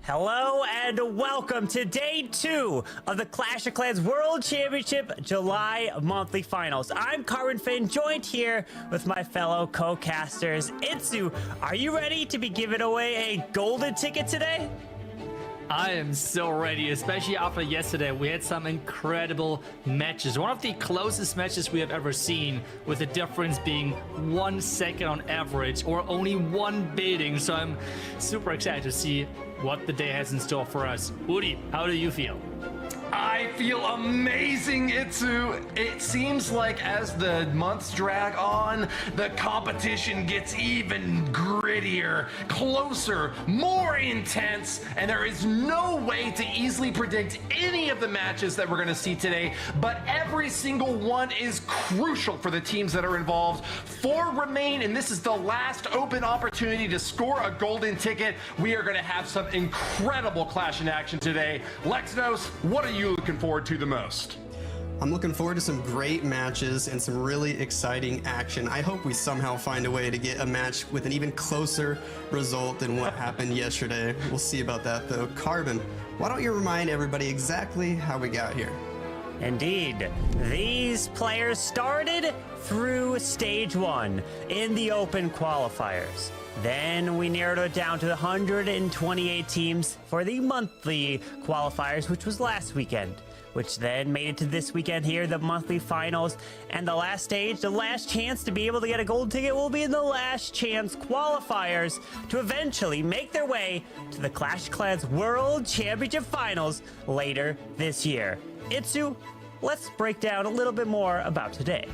Hello and welcome to day 2 of the Clash of Clans World Championship July monthly finals. I'm Carmen Finn, joined here with my fellow co-casters. Itsu, are you ready to be giving away a golden ticket today? I am so ready, especially after yesterday. We had some incredible matches. One of the closest matches we have ever seen, with the difference being 1 second on average or only one bidding. So I'm super excited to see what the day has in store for us. Woody, how do you feel? I feel amazing, Itsu. It seems like as the months drag on, the competition gets even grittier, closer, more intense, and there is no way to easily predict any of the matches that we're going to see today, but every single one is crucial for the teams that are involved. 4 remain, and this is the last open opportunity to score a golden ticket. We are going to have some incredible clash in action today. Lexnos, what are you looking forward to the most? I'm looking forward to some great matches and some really exciting action. I hope we somehow find a way to get a match with an even closer result than what happened yesterday. We'll see about that though. Carbon, why don't you remind everybody exactly how we got here? Indeed, these players started through stage 1 in the open qualifiers. Then we narrowed it down to 128 teams for the monthly qualifiers, which was last weekend, which then made it to this weekend here, the monthly finals. And the last stage, the last chance to be able to get a gold ticket, will be in the last chance qualifiers to eventually make their way to the Clash of Clans World Championship Finals later this year. Itsu, let's break down a little bit more about today.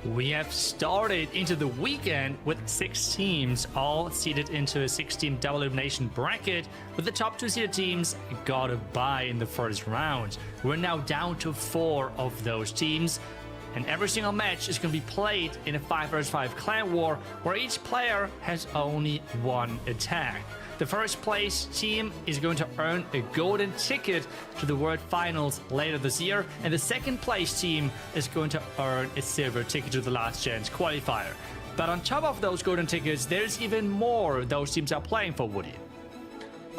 We have started into the weekend with 6 teams, all seeded into a 6-team double elimination bracket, with the top 2 seeded teams got a bye in the first round. We're now down to 4 of those teams, and every single match is going to be played in a 5 vs 5 clan war, where each player has only 1 attack. The first place team is going to earn a golden ticket to the World Finals later this year, and the second place team is going to earn a silver ticket to the last chance qualifier. But on top of those golden tickets, there's even more those teams are playing for, Woody.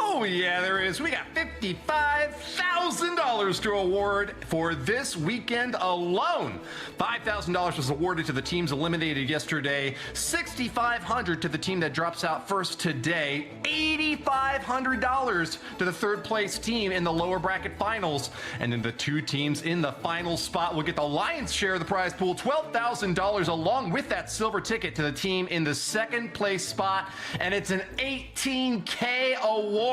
Oh yeah, there is. We got $55,000 to award for this weekend alone. $5,000 was awarded to the teams eliminated yesterday, $6,500 to the team that drops out first today, $8,500 to the third place team in the lower bracket finals, and then the 2 teams in the final spot will get the lion's share of the prize pool, $12,000, along with that silver ticket to the team in the second place spot, and it's an $18K award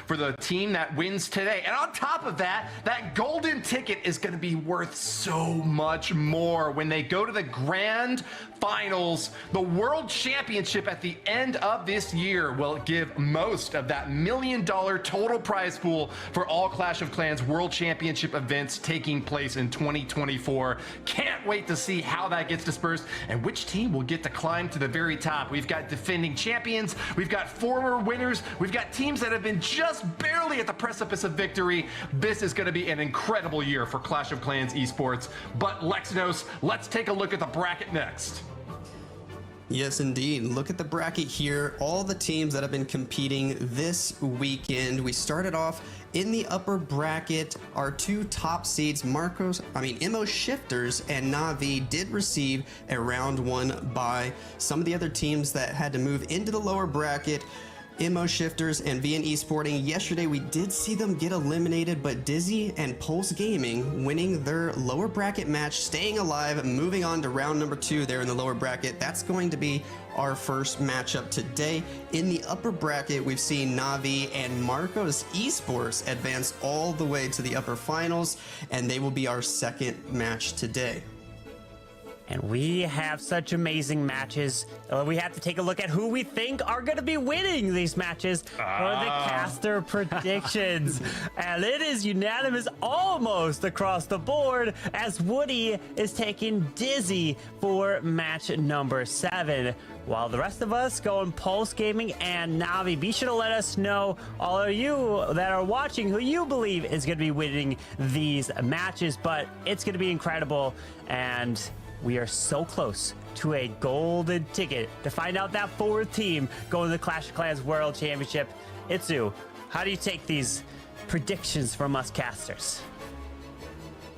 for the team that wins today. And on top of that, that golden ticket is going to be worth so much more when they go to the grand finals. The World Championship at the end of this year will give most of that $1 million total prize pool for all Clash of Clans World Championship events taking place in 2024. Can't wait to see how that gets dispersed and which team will get to climb to the very top. We've got defending champions, we've got former winners, we've got teams that have been just barely at the precipice of victory. This is going to be an incredible year for Clash of Clans esports. But Lexnos, let's take a look at the bracket next. Yes, indeed. Look at the bracket here. All the teams that have been competing this weekend. We started off in the upper bracket. Our 2 top seeds, Emo Shifters and Na'Vi, did receive a round 1 bye. Some of the other teams that had to move into the lower bracket, Emo Shifters and VN Esporting, yesterday we did see them get eliminated, but Dizzy and Pulse Gaming winning their lower bracket match, staying alive, moving on to round number 2 there in the lower bracket. That's going to be our first matchup today. In the upper bracket, we've seen Na'Vi and Marcos Esports advance all the way to the upper finals, and they will be our second match today. And we have such amazing matches. We have to take a look at who we think are going to be winning these matches for the caster predictions. And it is unanimous almost across the board, as Woody is taking Dizzy for match number 7. While the rest of us go on Pulse Gaming and Na'Vi. Be sure to let us know, all of you that are watching, who you believe is going to be winning these matches. But it's going to be incredible, and we are so close to a golden ticket to find out that 4th team going to the Clash of Clans World Championship. Itsu, how do you take these predictions from us casters?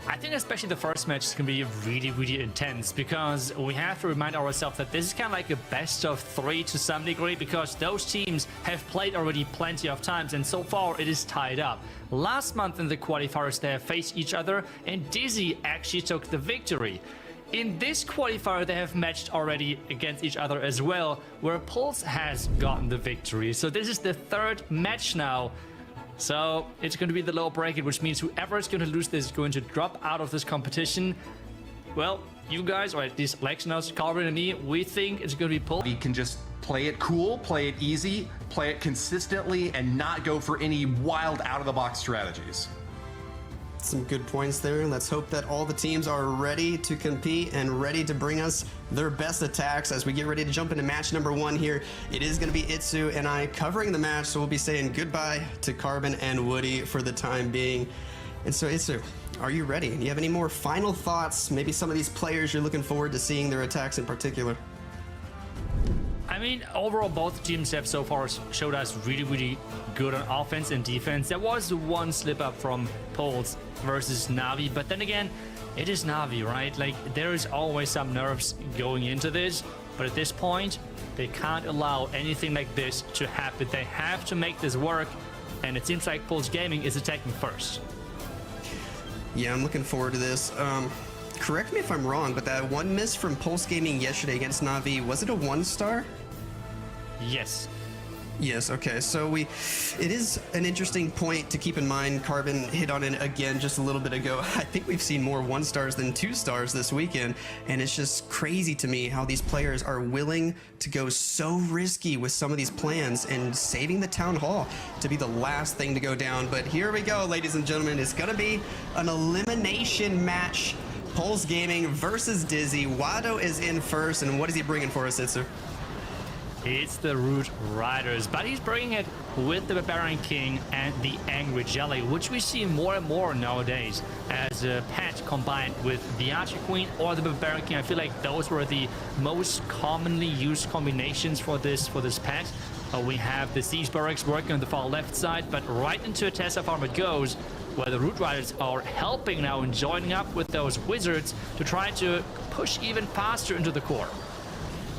I think especially the first match is going to be really, really intense because we have to remind ourselves that this is kind of like a best of 3 to some degree because those teams have played already plenty of times and so far it is tied up. Last month in the qualifiers they have faced each other and Dizzy actually took the victory. In this qualifier they have matched already against each other as well, where Pulse has gotten the victory. So this is the third match now. So it's going to be the lower bracket, which means whoever is going to lose this is going to drop out of this competition. Well, you guys, or at least Lexnos, Carbon and me, we think it's going to be Pulse. We can just play it cool, play it easy, play it consistently, and not go for any wild out-of-the-box strategies. Some good points there. Let's hope that all the teams are ready to compete and ready to bring us their best attacks as we get ready to jump into match number 1 here. It is going to be Itsu and I covering the match, so we'll be saying goodbye to Carbon and Woody for the time being. And so Itsu, are you ready? Do you have any more final thoughts? Maybe some of these players you're looking forward to seeing their attacks in particular? I mean, overall, both teams have so far showed us really, really good on offense and defense. There was one slip up from Pulse versus Na'Vi, but then again, it is Na'Vi, right? Like, there is always some nerves going into this, but at this point, they can't allow anything like this to happen. They have to make this work, and it seems like Pulse Gaming is attacking first. Yeah, I'm looking forward to this. Correct me if I'm wrong, but that one miss from Pulse Gaming yesterday against Na'Vi, was it a 1-star? Yes. Yes, okay, so it is an interesting point to keep in mind. Carbon hit on it again just a little bit ago. I think we've seen more 1-stars than 2-stars this weekend, and it's just crazy to me how these players are willing to go so risky with some of these plans and saving the Town Hall to be the last thing to go down. But here we go, ladies and gentlemen. It's gonna be an elimination match. Pulse Gaming versus Dizzy. Wado is in first, and what is he bringing for us, Itsu? It's the Root Riders, but he's bringing it with the Barbarian King and the Angry Jelly, which we see more and more nowadays as a pet combined with the Archer Queen or the Barbarian King. I feel like those were the most commonly used combinations for this pet. We have the Siege Barracks working on the far left side, but right into a Tesla farm it goes, where the Root Riders are helping now and joining up with those Wizards to try to push even faster into the core.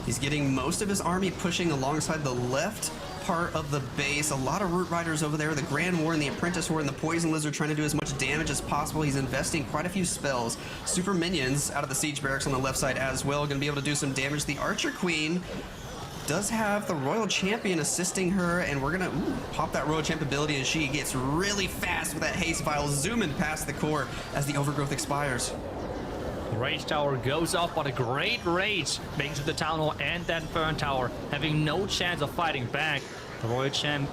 He's getting most of his army pushing alongside the left part of the base. A lot of Root Riders over there. The Grand War and the Apprentice War and the Poison Lizard trying to do as much damage as possible. He's investing quite a few spells. Super Minions out of the Siege Barracks on the left side as well. Going to be able to do some damage. The Archer Queen does have the Royal Champion assisting her, and we're going to pop that Royal Champ ability, and she gets really fast with that Haste Vial, zooming past the core as the Overgrowth expires. The Rage Tower goes off, but a great rage making to the Town Hall and that Burn Tower having no chance of fighting back. The Royal Champ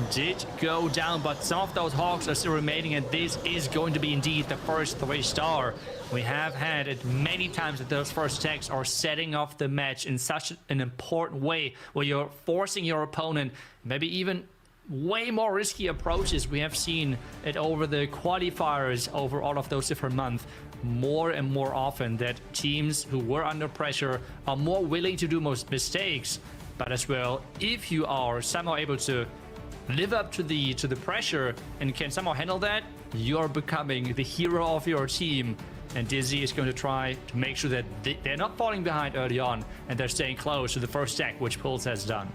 did go down, but some of those Hawks are still remaining, and this is going to be indeed the first 3-star. We have had it many times that those first attacks are setting off the match in such an important way, where you're forcing your opponent, maybe even way more risky approaches. We have seen it over the qualifiers, over all of those different months, more and more often that teams who were under pressure are more willing to do most mistakes. But as well, if you are somehow able to live up to the pressure and can somehow handle that, you're becoming the hero of your team. And Dizzy is going to try to make sure that they're not falling behind early on and they're staying close to the first stack, which Pulse has done.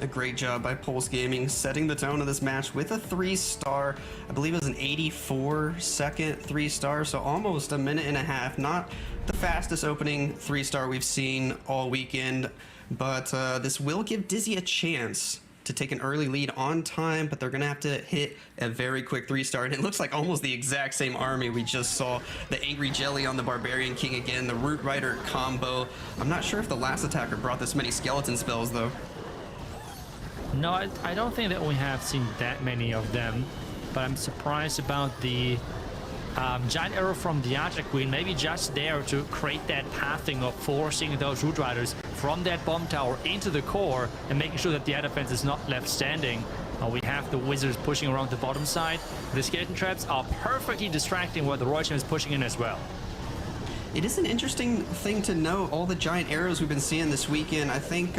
A great job by Pulse Gaming setting the tone of this match with a 3-star. I believe it was an 84-second 3-star, so almost a minute and a half. Not the fastest opening 3-star we've seen all weekend, but this will give Dizzy a chance to take an early lead on time, but they're going to have to hit a very quick 3-star, and it looks like almost the exact same army we just saw. The Angry Jelly on the Barbarian King again, the Root Rider combo. I'm not sure if the last attacker brought this many skeleton spells, though. No, I don't think that we have seen that many of them, but I'm surprised about the Giant Arrow from the Archer Queen, maybe just there to create that pathing of forcing those Root Riders from that bomb tower into the core and making sure that the air defense is not left standing. We have the Wizards pushing around the bottom side. The Skeleton Traps are perfectly distracting where the Royal Champ is pushing in as well. It is an interesting thing to note, all the giant arrows we've been seeing this weekend. I think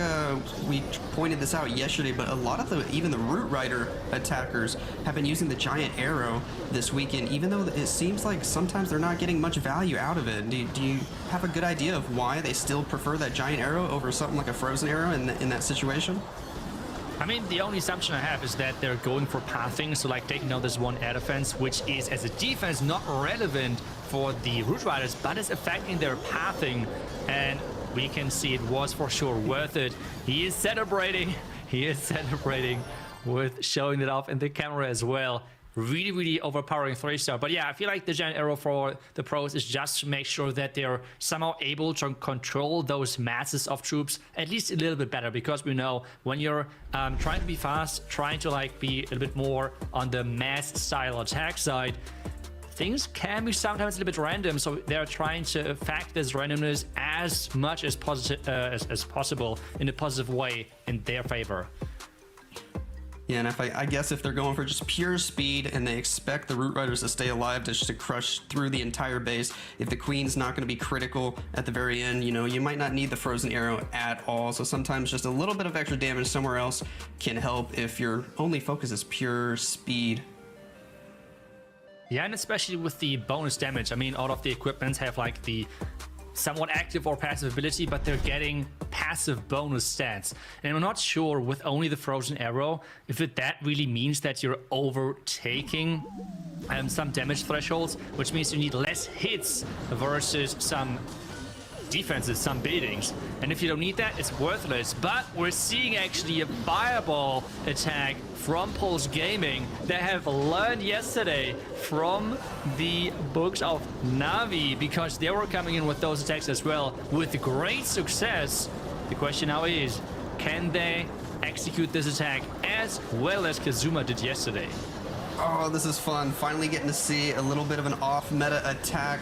we pointed this out yesterday, but a lot of even the Root Rider attackers have been using the giant arrow this weekend, even though it seems like sometimes they're not getting much value out of it. Do you have a good idea of why they still prefer that giant arrow over something like a frozen arrow in that situation? I mean, the only assumption I have is that they're going for pathing, so like taking down this one air defense, which is as a defense not relevant for the Root Riders, but is affecting their pathing, and we can see it was for sure worth it. He is celebrating with showing it off in the camera as well. Really overpowering 3-star. But yeah, I feel like the giant arrow for the pros is just to make sure that they're somehow able to control those masses of troops at least a little bit better, because we know when you're trying to be fast, trying to like be a little bit more on the mass style attack side, things can be sometimes a little bit random, so they're trying to affect this randomness as much as possible in a positive way in their favor. Yeah, and I guess if they're going for just pure speed and they expect the Root Riders to stay alive to crush through the entire base, if the Queen's not going to be critical at the very end, you know, you might not need the Frozen Arrow at all. So sometimes just a little bit of extra damage somewhere else can help if your only focus is pure speed. Yeah, and especially with the bonus damage. I mean, all of the equipments have like the somewhat active or passive ability, but they're getting passive bonus stats. And I'm not sure with only the Frozen Arrow if that really means that you're overtaking some damage thresholds, which means you need less hits versus some defenses, some buildings. And if you don't need that, it's worthless. But we're seeing actually a fireball attack from Pulse Gaming. They have learned yesterday from the books of Navi, because they were coming in with those attacks as well with great success. The question now is, can they execute this attack as well as Kazuma did yesterday? Oh, this is fun. Finally getting to see a little bit of an off-meta attack.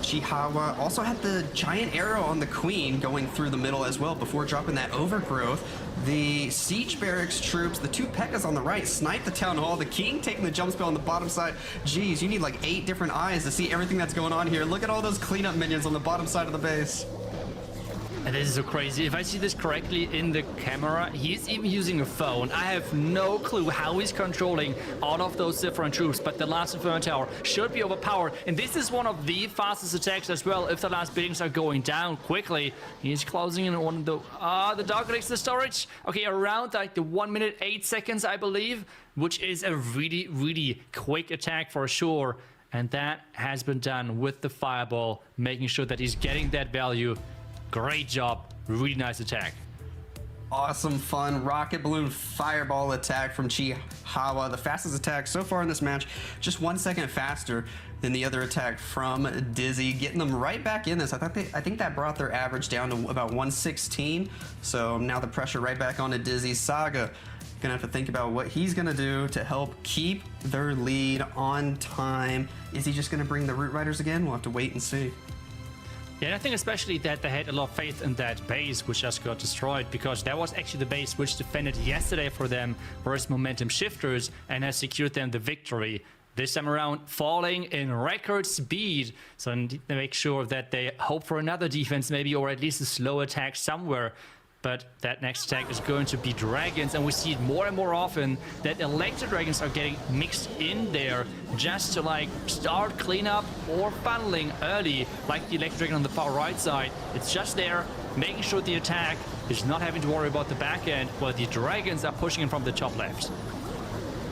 Chihawa also had the giant arrow on the Queen going through the middle as well before dropping that overgrowth. The siege barracks troops, the two P.E.K.K.A.s on the right, snipe the town hall. The King taking the jump spell on the bottom side. Geez, you need like 8 different eyes to see everything that's going on here. Look at all those cleanup minions on the bottom side of the base. And this is so crazy. If I see this correctly in the camera, he's even using a phone. I have no clue how he's controlling all of those different troops, but the last Inferno Tower should be overpowered. And this is one of the fastest attacks as well. If the last buildings are going down quickly, he's closing in on the dog licks the storage. Okay, around like the 1 minute 8 seconds, I believe, which is a really quick attack for sure. And that has been done with the fireball, making sure that he's getting that value. Great job. Really nice attack. Awesome, fun rocket balloon fireball attack from Chihawa. The fastest attack so far in this match, just 1 second faster than the other attack from Dizzy, getting them right back in this. I think that brought their average down to about 116. So now the pressure right back onto Dizzy. Saga gonna have to think about what he's gonna do to help keep their lead on time. Is he just gonna bring the Root Riders again? We'll have to wait and see. Yeah, and I think especially that they had a lot of faith in that base which just got destroyed, because that was actually the base which defended yesterday for them versus Momentum Shifters and has secured them the victory. This time around, falling in record speed, so they make sure that they hope for another defense maybe, or at least a slow attack somewhere. But that next attack is going to be dragons, and we see it more and more often that electric dragons are getting mixed in there just to like start cleanup or funneling early, like the electric dragon on the far right side. It's just there, making sure the attack is not having to worry about the back end, while the dragons are pushing in from the top left.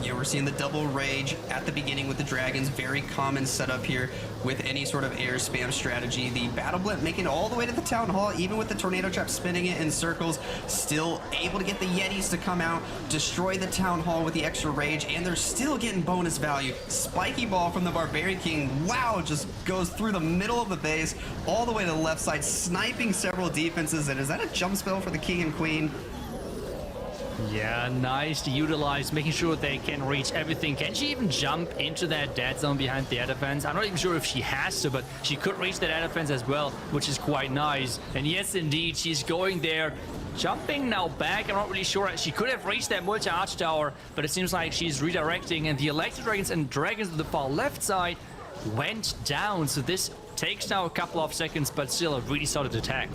Yeah, we're seeing the double rage at the beginning with the dragons. Very common setup here with any sort of air spam strategy. The battle blimp making it all the way to the town hall, even with the tornado trap spinning it in circles, still able to get the Yetis to come out, destroy the town hall with the extra rage, and they're still getting bonus value. Spiky ball from the Barbarian King, wow, just goes through the middle of the base, all the way to the left side, sniping several defenses. And is that a jump spell for the King and Queen? Yeah, nice to utilize, making sure they can reach everything. Can she even jump into that dead zone behind the air defense? I'm not even sure if she has to, but she could reach that air defense as well, which is quite nice. And yes, indeed, she's going there. Jumping now back, I'm not really sure. She could have reached that multi-arch tower, but it seems like she's redirecting. And the electric dragons and dragons to the far left side went down. So this takes now a couple of seconds, but still a really solid attack.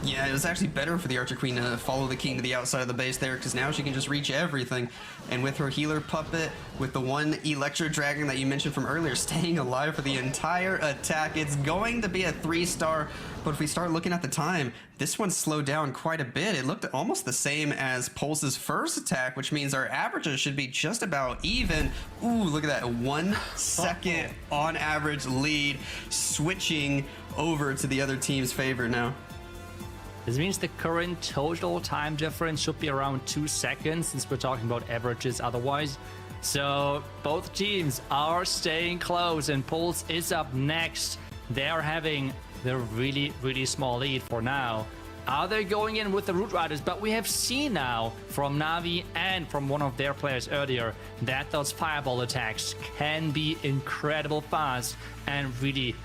Yeah, it was actually better for the Archer Queen to follow the king to the outside of the base there, because now she can just reach everything. And with her healer puppet, with the one Electro Dragon that you mentioned from earlier staying alive for the entire attack, it's going to be a 3-star. But if we start looking at the time, this one slowed down quite a bit. It looked almost the same as Pulse's first attack, which means our averages should be just about even. Ooh, look at that, 1 second on average lead, switching over to the other team's favor now. This means the current total time difference should be around 2 seconds, since we're talking about averages otherwise. So both teams are staying close, and Pulse is up next. They're having the really, really small lead for now. Are they going in with the Root Riders? But we have seen now from Na'Vi and from one of their players earlier that those fireball attacks can be incredible fast and really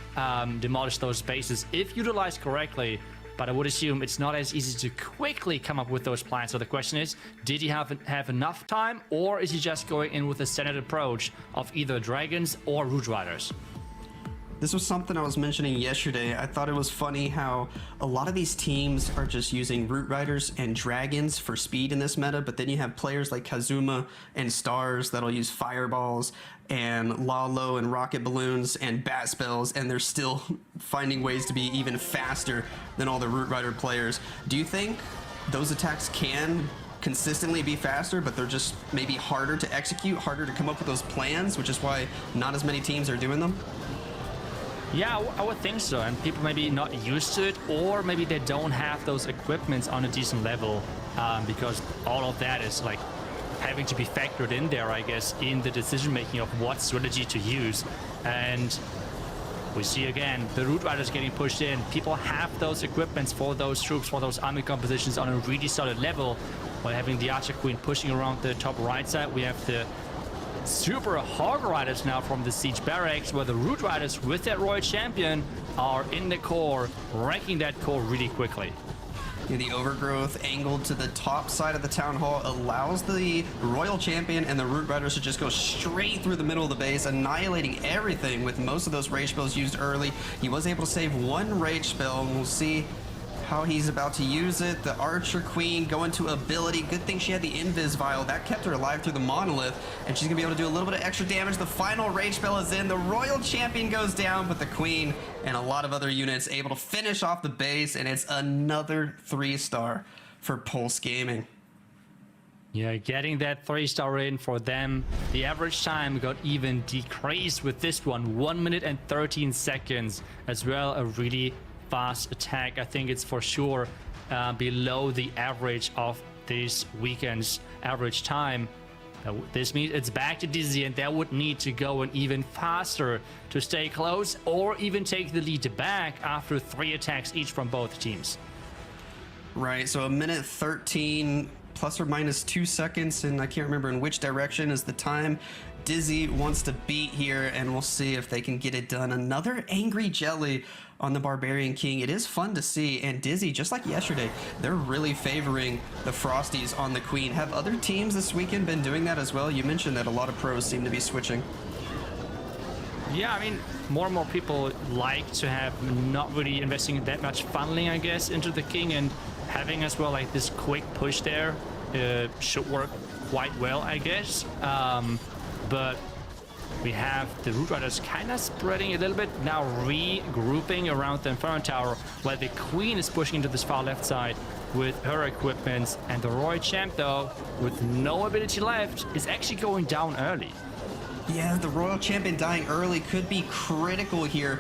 demolish those bases if utilized correctly. But I would assume it's not as easy to quickly come up with those plans. So the question is, did he have enough time, or is he just going in with a standard approach of either dragons or Root Riders? This was something I was mentioning yesterday. I thought it was funny how a lot of these teams are just using Root Riders and Dragons for speed in this meta, but then you have players like Kazuma and Stars that'll use Fireballs and Lalo and Rocket Balloons and Bat Spells, and they're still finding ways to be even faster than all the Root Rider players. Do you think those attacks can consistently be faster, but they're just maybe harder to execute, harder to come up with those plans, which is why not as many teams are doing them? Yeah, I would think so. And people maybe not used to it, or maybe they don't have those equipments on a decent level, because all of that is like having to be factored in there, I guess, in the decision making of what strategy to use. And we see again the Root Riders getting pushed in. People have those equipments for those troops, for those army compositions on a really solid level, while having the Archer Queen pushing around the top right side. We have the Super Hog Riders now from the Siege Barracks, where the Root Riders with that Royal Champion are in the core, wrecking that core really quickly. Yeah, the Overgrowth angled to the top side of the Town Hall allows the Royal Champion and the Root Riders to just go straight through the middle of the base, annihilating everything with most of those rage spells used early. He was able to save 1 rage spell, and we'll see how he's about to use it. The Archer Queen going to ability. Good thing she had the Invis Vial. That kept her alive through the Monolith, and she's gonna be able to do a little bit of extra damage. The final rage spell is in. The Royal Champion goes down, but the Queen and a lot of other units able to finish off the base, and it's another 3-star for Pulse Gaming. Yeah, getting that 3-star in for them. The average time got even decreased with this one, 1 minute and 13 seconds as well. A really fast attack. I think it's for sure below the average of this weekend's average time. This means it's back to Dizzy, and they would need to go in even faster to stay close, or even take the lead back after 3 attacks each from both teams. Right, so 1 minute 13 plus or minus 2 seconds, and I can't remember in which direction is the time Dizzy wants to beat here, and we'll see if they can get it done. Another Angry Jelly on the Barbarian King. It is fun to see, and Dizzy, just like yesterday, they're really favoring the Frosties on the Queen. Have other teams this weekend been doing that as well? You mentioned that a lot of pros seem to be switching. Yeah, I mean, more and more people like to have not really investing that much funneling, I guess, into the King, and having as well like this quick push there should work quite well, I guess. But we have the Root Riders kind of spreading a little bit, now regrouping around the Inferno Tower, while the Queen is pushing into this far left side with her equipment. And the Royal Champ, though, with no ability left, is actually going down early. Yeah, the Royal Champion dying early could be critical here.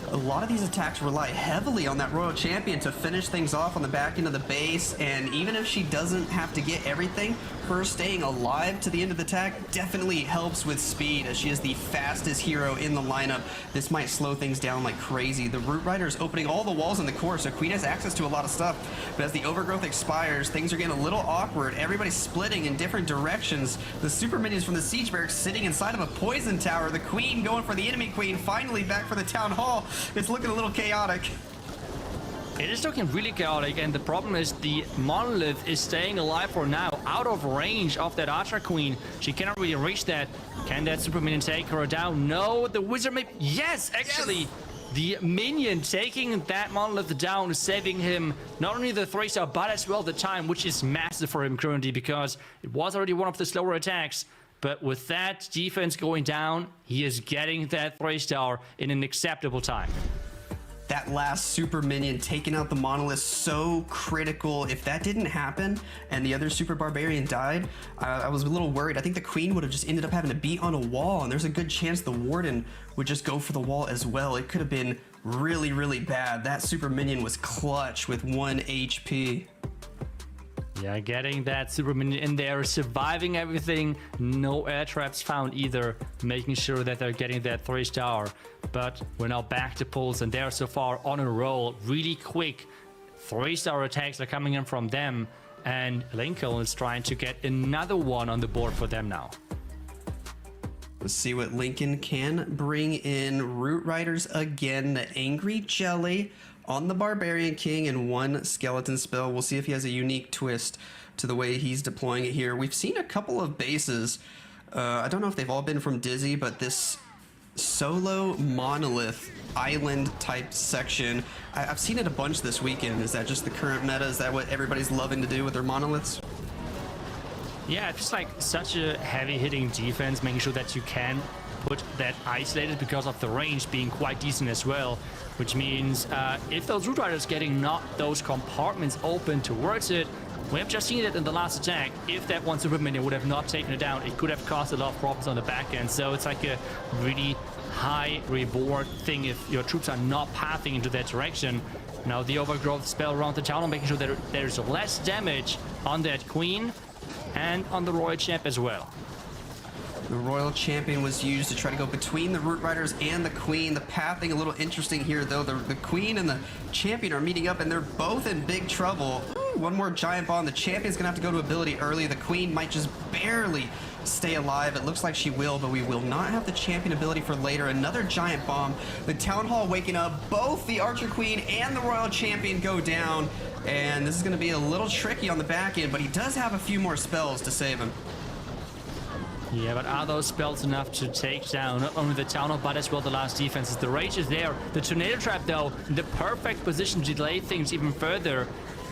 A lot of these attacks rely heavily on that Royal Champion to finish things off on the back end of the base, and even if she doesn't have to get everything, her staying alive to the end of the attack definitely helps with speed, as she is the fastest hero in the lineup. This might slow things down like crazy. The Root Rider is opening all the walls in the core, so Queen has access to a lot of stuff, but as the Overgrowth expires, things are getting a little awkward. Everybody's splitting in different directions. The super minions from the Siege Barracks sitting inside of a poison tower. The Queen going for the enemy Queen, finally back for the Town Hall. It's looking a little chaotic. It is looking really chaotic, and the problem is the Monolith is staying alive for now, out of range of that Archer Queen. She cannot really reach that. Can that Super Minion take her down? No, the Wizard maybe. Yes, actually. Yes. The Minion taking that Monolith down, saving him not only the 3-star, but as well the time, which is massive for him currently because it was already one of the slower attacks. But with that defense going down, he is getting that 3-star in an acceptable time. That last Super Minion taking out the Monolith, so critical. If that didn't happen and the other Super Barbarian died, I was a little worried. I think the Queen would have just ended up having to beat on a wall, and there's a good chance the Warden would just go for the wall as well. It could have been really, really bad. That Super Minion was clutch with 1 HP. Yeah, getting that Super Minion in there, surviving everything. No air traps found either, making sure that they're getting that 3-star. But we're now back to pulls, and they're so far on a roll. Really quick 3-star attacks are coming in from them, and Lincoln is trying to get another one on the board for them now. Let's see what Lincoln can bring in. Root Riders again, the Angry Jelly on the Barbarian King and 1 skeleton spell. We'll see if he has a unique twist to the way he's deploying it here. We've seen a couple of bases. I don't know if they've all been from Dizzy, but this solo Monolith island type section, I've seen it a bunch this weekend. Is that just the current meta? Is that what everybody's loving to do with their Monoliths? Yeah, it's just like such a heavy hitting defense, making sure that you can put that isolated because of the range being quite decent as well, which means if those Root Riders getting not those compartments open towards it, we have just seen it in the last attack. If that one Super Minion would have not taken it down, it could have caused a lot of problems on the back end. So it's like a really high reward thing if your troops are not pathing into that direction. Now the Overgrowth spell around the town, making sure that there's less damage on that Queen and on the Royal Champ as well. The Royal Champion was used to try to go between the Root Riders and the Queen. The pathing a little interesting here, though. The Queen and the Champion are meeting up, and they're both in big trouble. Ooh, one more Giant Bomb. The Champion's going to have to go to ability early. The Queen might just barely stay alive. It looks like she will, but we will not have the Champion ability for later. Another Giant Bomb. The Town Hall waking up. Both the Archer Queen and the Royal Champion go down, and this is going to be a little tricky on the back end, but he does have a few more spells to save him. Yeah, but are those spells enough to take down not only the Town Hall, but as well the last defenses? The Rage is there. The Tornado Trap, though, in the perfect position to delay things even further.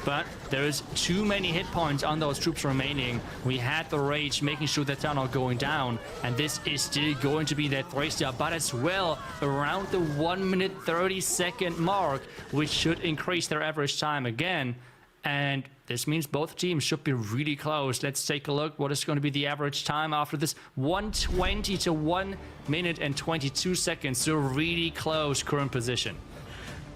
But there's too many hit points on those troops remaining. We had the Rage making sure that Town Hall going down, and this is still going to be that 3-star, but as well around the 1 minute 30-second mark, which should increase their average time again. And this means both teams should be really close. Let's take a look. What is going to be the average time after this? 1:20 to 1 minute and 22 seconds. So really close current position.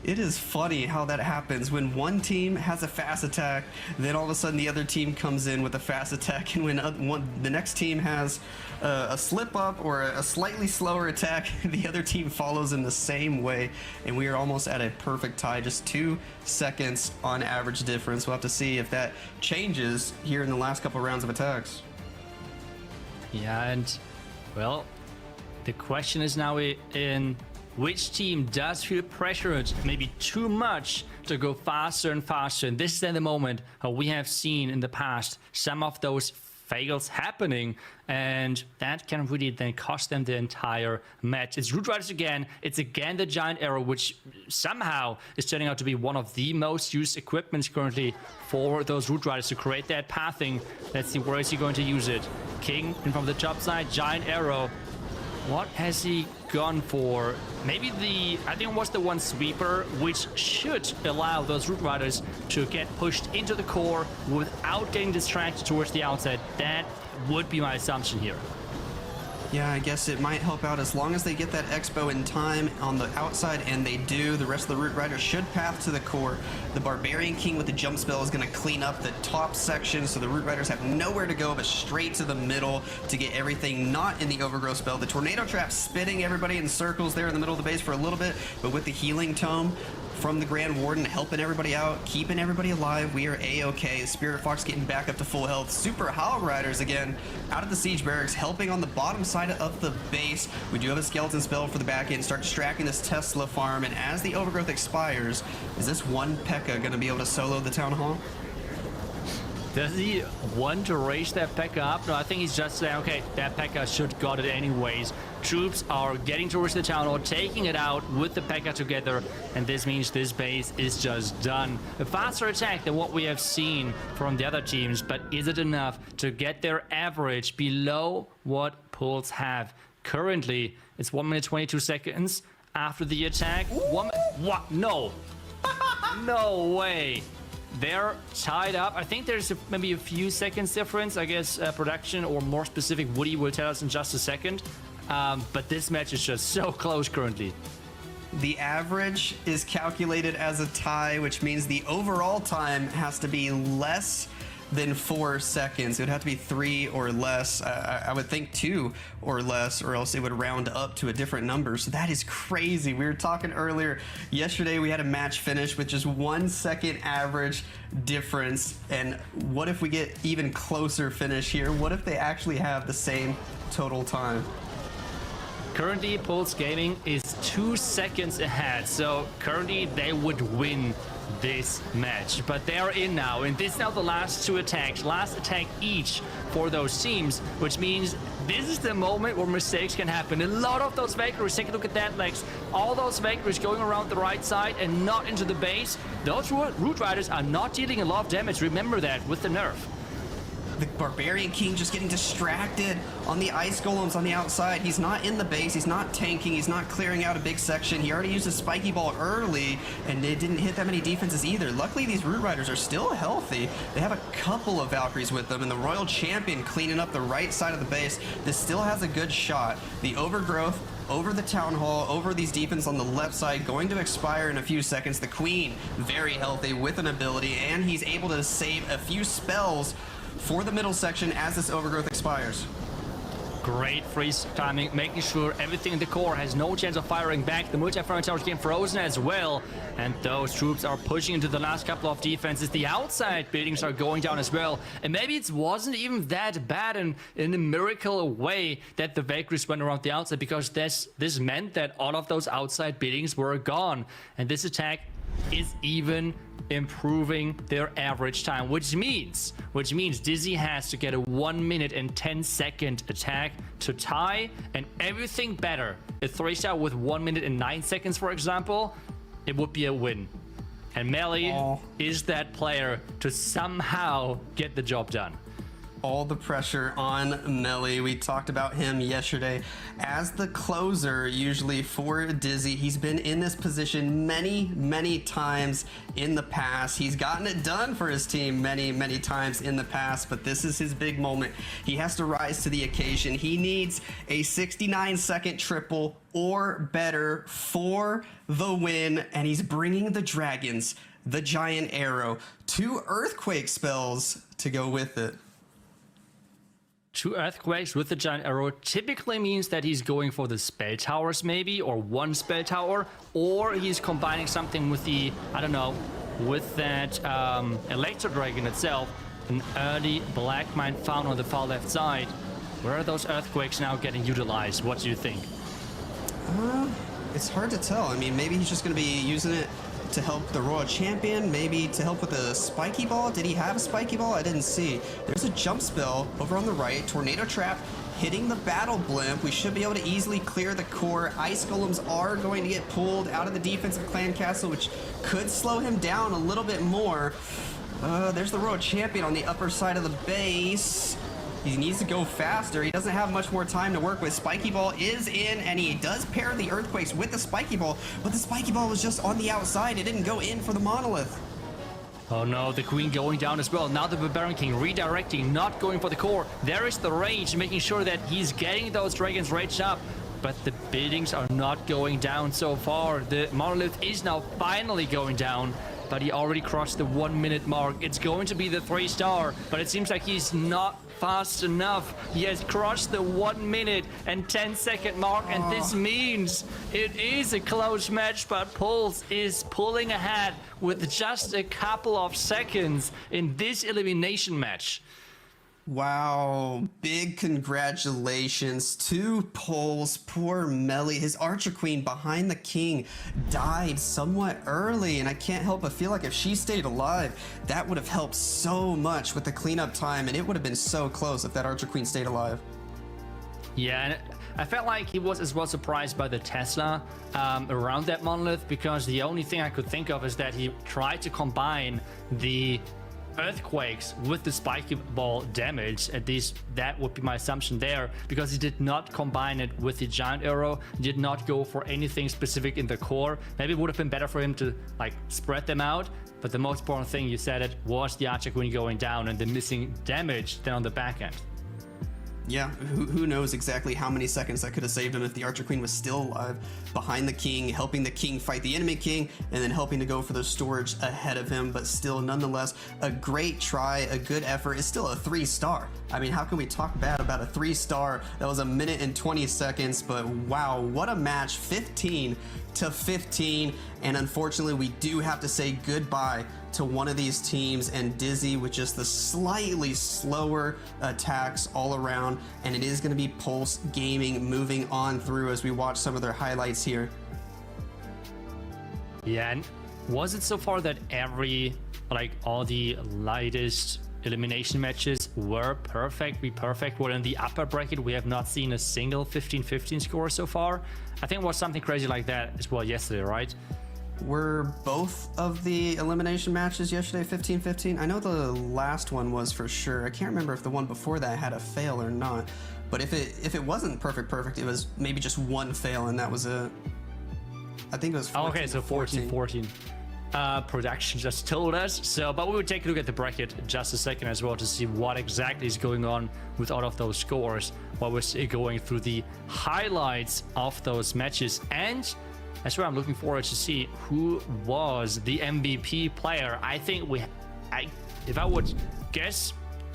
It is funny how that happens when one team has a fast attack, then all of a sudden the other team comes in with a fast attack, and when the next team has a slip up or a slightly slower attack, the other team follows in the same way, and we are almost at a perfect tie, just 2 seconds on average difference. We'll have to see if that changes here in the last couple rounds of attacks. Yeah, and well, the question is now in which team does feel pressured maybe too much to go faster and faster. And this is then the moment how we have seen in the past some of those fails happening, and that can really then cost them the entire match. It's Root Riders again. It's again the Giant Arrow, which somehow is turning out to be one of the most used equipments currently for those Root Riders to create that pathing. Let's see, where is he going to use it? King in from the top side, Giant Arrow. What has he gone for? Maybe I think it was the one sweeper, which should allow those Root Riders to get pushed into the core without getting distracted towards the outside. That would be my assumption here. Yeah, I guess it might help out as long as they get that expo in time on the outside, and they do. The rest of the Root Riders should path to the core. The Barbarian King with the jump spell is going to clean up the top section, so the Root Riders have nowhere to go but straight to the middle to get everything not in the Overgrowth spell. The Tornado Trap spinning everybody in circles there in the middle of the base for a little bit, but with the Healing Tome from the Grand Warden helping everybody out, keeping everybody alive, we are A-okay. Spirit Fox getting back up to full health. Super Howl Riders again out of the Siege Barracks, helping on the bottom side of the base. We do have a skeleton spell for the back end. Start distracting this Tesla farm, and as the overgrowth expires, is this one P.E.K.K.A going to be able to solo the Town Hall? Does he want to raise that P.E.K.K.A up? No, I think he's just saying, okay, that P.E.K.K.A should got it anyways. Troops are getting towards the town hall, taking it out with the P.E.K.K.A together, and this means this base is just done. A faster attack than what we have seen from the other teams, but is it enough to get their average below what Pulse have? Currently, it's 1 minute 22 seconds after the attack. What? No. No way. They're tied up. I think there's maybe a few seconds difference. I guess production, or more specific, Woody will tell us in just a second. But this match is just so close currently. The average is calculated as a tie, which means the overall time has to be less than 4 seconds. It would have to be 3 or less. I would think 2 or less, or else it would round up to a different number. So that is crazy. We were talking earlier. Yesterday we had a match finish with just 1 second average difference. And what if we get even closer finish here? What if they actually have the same total time? Currently, Pulse Gaming is 2 seconds ahead. So currently they would win this match, but they are in now, and this is now the last 2 attacks, last attack each for those teams, which means this is the moment where mistakes can happen. A lot of those Valkyries, take a look at that, Lex, all those Valkyries going around the right side and not into the base. Those Root Riders are not dealing a lot of damage, remember that, with the nerf. The Barbarian King just getting distracted on the Ice Golems on the outside. He's not in the base. He's not tanking. He's not clearing out a big section. He already used a Spiky Ball early, and it didn't hit that many defenses either. Luckily, these Root Riders are still healthy. They have a couple of Valkyries with them, and the Royal Champion cleaning up the right side of the base. This still has a good shot. The Overgrowth over the Town Hall, over these defense on the left side, going to expire in a few seconds. The Queen, very healthy with an ability, and he's able to save a few spells for the middle section as this overgrowth expires. Great freeze timing, making sure everything in the core has no chance of firing back. The multi-fire towers getting frozen as well, and those troops are pushing into the last couple of defenses. The outside buildings are going down as well, and maybe it wasn't even that bad in a miracle way that the Valkyries went around the outside, because this meant that all of those outside buildings were gone, and this attack is even improving their average time, which means Dizzy has to get a 1 minute and 10 second attack to tie, and everything better. A 3-star with 1 minute and 9 seconds, for example, it would be a win. And Melly is that player to somehow get the job done. All the pressure on Melly. We talked about him yesterday as the closer, usually for Dizzy. He's been in this position many times in the past. He's gotten it done for his team many times in the past, but this is his big moment. He has to rise to the occasion. He needs a 69-second triple or better for the win, and he's bringing the Dragons, the Giant Arrow, 2 Earthquake spells to go with it. 2 Earthquakes with the Giant Arrow typically means that he's going for the spell towers maybe, or 1 spell tower, or he's combining something with the, I don't know, with that Electro Dragon itself. An early Black Mine found on the far left side. Where are those Earthquakes now getting utilized? What do you think? It's hard to tell. I mean, maybe he's just going to be using it to help the Royal Champion, maybe to help with the Spiky Ball. Did he have a Spiky Ball? I didn't see. There's a jump spell over on the right. Tornado Trap hitting the Battle Blimp. We should be able to easily clear the core. Ice Golems are going to get pulled out of the defensive Clan Castle, which could slow him down a little bit more. There's the Royal Champion on the upper side of the base. He needs to go faster. He doesn't have much more time to work with. Spiky Ball is in, and he does pair the Earthquakes with the Spiky Ball, but the Spiky Ball was just on the outside. It didn't go in for the Monolith. Oh no, the Queen going down as well. Now the Barbarian King redirecting, not going for the core. There is the rage, making sure that he's getting those dragons raged up. But the buildings are not going down so far. The Monolith is now finally going down, but he already crossed the 1 minute mark. It's going to be the 3-star, but it seems like he's not fast enough. He has crossed the 1 minute and 10 second mark, and this means it is a close match, but Pulse is pulling ahead with just a couple of seconds in this elimination match. Wow, big congratulations. 2 pulls. Poor Melly. His Archer Queen behind the king died somewhat early, and I can't help but feel like if she stayed alive, that would have helped so much with the cleanup time, and it would have been so close if that Archer Queen stayed alive. Yeah, and I felt like he was as well surprised by the Tesla around that monolith, because the only thing I could think of is that he tried to combine the earthquakes with the spiky ball damage. At least that would be my assumption there, because he did not combine it with the giant arrow, did not go for anything specific in the core. Maybe it would have been better for him to like spread them out, but the most important thing, you said it, was the Archer Queen going down and the missing damage then on the back end. Yeah, who knows exactly how many seconds that could have saved him if the Archer Queen was still alive behind the king, helping the king fight the enemy king, and then helping to go for the storage ahead of him. But still, nonetheless, a great try, a good effort. It's still a 3-star. I mean, how can we talk bad about a 3-star? That was 1 minute and 20 seconds, but wow, what a match. 15-15, and unfortunately, we do have to say goodbye to one of these teams, and Dizzy with just the slightly slower attacks all around, and it is going to be Pulse Gaming moving on through as we watch some of their highlights here. Yeah, and was it so far that all the lightest elimination matches were perfect? Well, in the upper bracket, we have not seen a single 15-15 score so far. I think it was something crazy like that as well yesterday, right? Were both of the elimination matches yesterday 15-15? I know the last one was for sure. I can't remember if the one before that had a fail or not. But if it wasn't perfect, it was maybe just one fail, and that was it. I think it was 14. Okay, so 14-14. Production just told us. So, but we will take a look at the bracket in just a second as well to see what exactly is going on with all of those scores while we're going through the highlights of those matches. And that's where I'm looking forward to see who was the MVP player. I think if I would guess,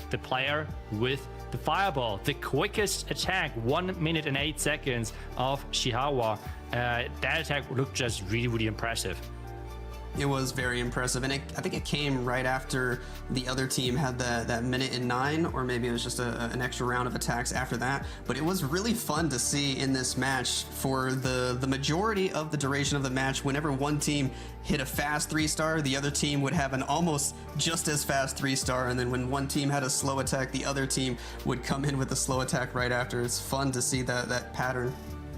the player with the fireball, the quickest attack, 1 minute and 8 seconds of Shihawa. That attack looked just really, really impressive. It was very impressive, and I think it came right after the other team had that minute and 9, or maybe it was just an extra round of attacks after that. But it was really fun to see in this match for the majority of the duration of the match. Whenever one team hit a fast 3-star, the other team would have an almost just as fast 3-star, and then when one team had a slow attack, the other team would come in with a slow attack right after. It's fun to see that pattern.